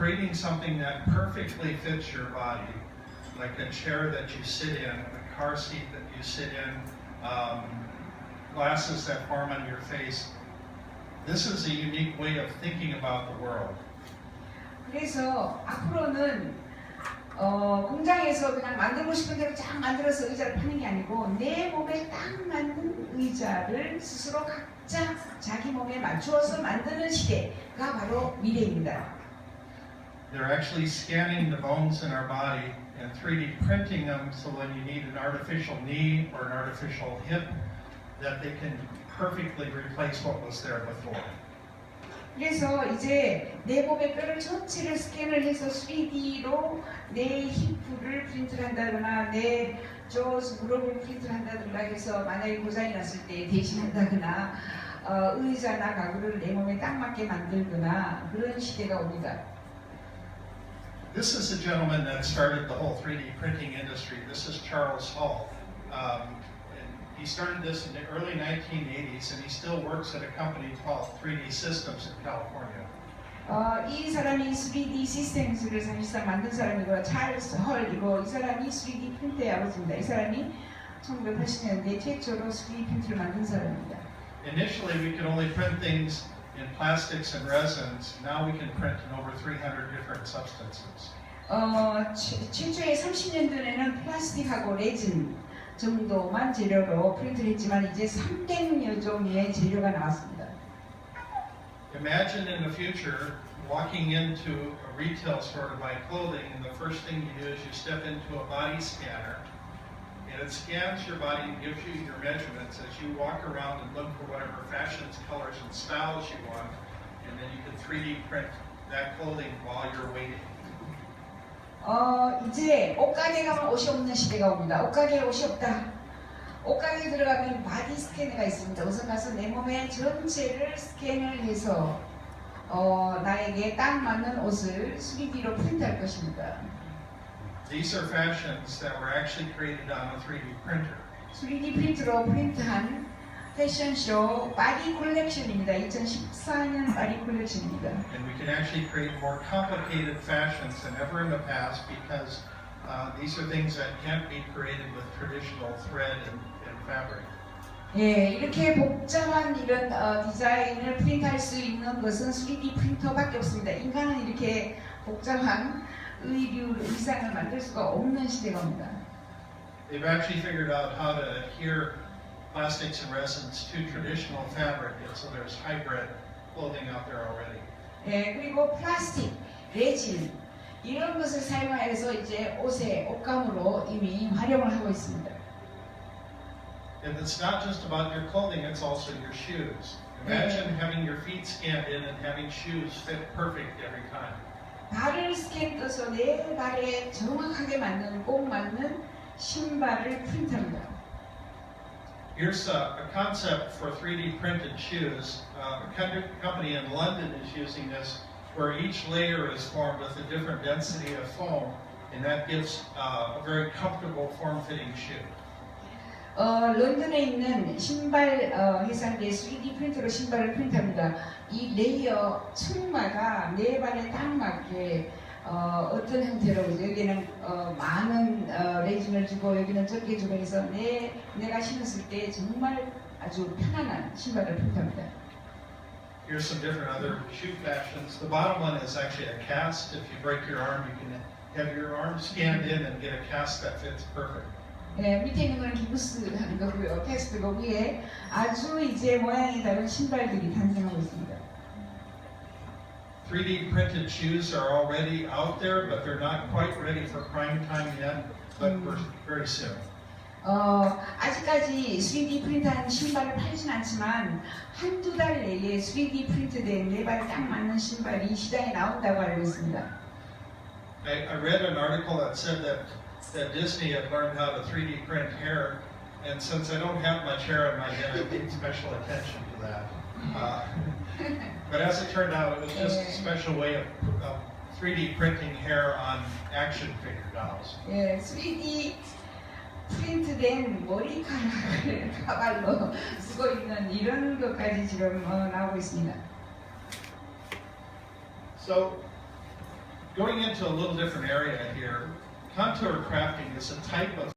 creating something that perfectly fits your body, like a chair that you sit in, a car seat that you sit in, glasses that form on your face. This is a unique way of thinking about the world. 그래서 앞으로는 공장에서 그냥 만들고 싶은 대로 쫙 만들어서 의자를 파는 게 아니고 내 몸에 딱 맞는 의자를 스스로 각자 자기 몸에 맞추어서 만드는 시대가 바로 미래입니다. They're actually scanning the bones in our body and 3D printing them so when you need an artificial knee or an artificial hip that they can perfectly replace what was there before. 그래서 이제 내 몸의 뼈를 전체를 스캔을 해서 3D로 내 힙을 프린트를 한다거나 내 무릎을 프린트를 한다거나 해서 만약에 고장이 났을 때 대신한다거나 의자나 가구를 내 몸에 딱 맞게 만들거나 그런 시대가 옵니다. This is a gentleman that started the whole 3D printing industry. This is Charles Hall. He started this in the early 1980s, and he still works at a company called 3D Systems in California. 이 사람이 3D 시스템스를 사실상 만든 사람이고 찰스 헐이고 이 사람이 3D 프린터의 아버지입니다. 이 사람이 1980년대 최초로 3D 프린터를 만든 사람입니다. Initially, we could only print things in plastics and resins. Now we can print in over 300 different substances. 최초의 30년도에는 플라스틱하고 레진 정도만 재료로 프린트를 했지만 이제 300여 종의 재료가 나왔습니다. Imagine in the future walking into a retail store to buy clothing and the first thing you do is you step into a body scanner and it scans your body and gives you your measurements as you walk around and look for whatever fashions, colors, and styles you want, and then you can 3D print that clothing while you're waiting. 이제 옷가게 가면 옷이 없는 시대가 옵니다. 옷가게에 옷이 없다. 옷가게에 들어가면 바디 스캐너가 있습니다. 우선 가서 내 몸의 전체를 스캔을 해서 나에게 딱 맞는 옷을 3D로 프린트할 것입니다. These are fashions that were actually created on a 3D printer. 3D 프린트로 프린트한 패션쇼 바디 콜렉션입니다. 2014년 바디 콜렉션입니다. And we can actually create more complicated fashions than ever in the past because these are things that can't be created with traditional thread and fabric. 예, 이렇게 복잡한 이런 디자인을 프린트할 수 있는 것은 3D 프린터밖에 없습니다. 인간은 이렇게 복잡한 의상을 만들 수가 없는 시대가 옵니다. They've actually figured out how to adhere plastics and resins to traditional fabric, and so there's hybrid clothing out there already. 예, 그리고 플라스틱, 레진 이런 것을 사용해서 이제 옷감으로 이미 활용을 하고 있습니다. And it's not just about your clothing; it's also your shoes. Imagine having your feet scanned in and having shoes fit perfect every time. 발을 스캔 떠서 내 발에 정확하게 맞는 꼭 맞는 신발을 프린트합니다. Here's a concept for 3D printed shoes. A company in London is using this where each layer is formed with a different density of foam and that gives a very comfortable form-fitting shoe. 런던에 있는 신발 회사인데 3D 프린터로 신발을 프린트합니다. 이 레이어 층마다 내 발에 딱 맞게 어떤 형태로 여기는 많은 레진을 주고 여기는 적게 주고 해서 내가 신었을 때 정말 아주 편안한 신발을 프린트합니다. Here's some different other shoe fashions. The bottom one is actually a cast. If you break your arm, you can have your arm scanned in and get a cast that fits perfect. 네, 밑에 있는 건 기부스 하는 거고요. 캐스트고 위에 아주 이제 모양이 다른 신발들이 탄생하고 있습니다. 3D printed shoes are already out there, but they're not quite ready for prime time yet, but very soon. 아직까지 3D 프린트한 신발을 팔진 않지만 한두 달 내에 3D 프린트된 내 발에 딱 맞는 신발이 시장에 나온다고 알고 있습니다. I read an article that said that Disney had learned how to 3D print hair, and since I don't have much hair on my head, I paid special attention to that. But as it turned out, it was just a special way of 3D printing hair on action figure dolls. 예, 3D 프린트된 머리카락을 가발로 쓰고 있는 이런 것까지 지금 나오고 있습니다. So Going into a little different area here, contour crafting is a type of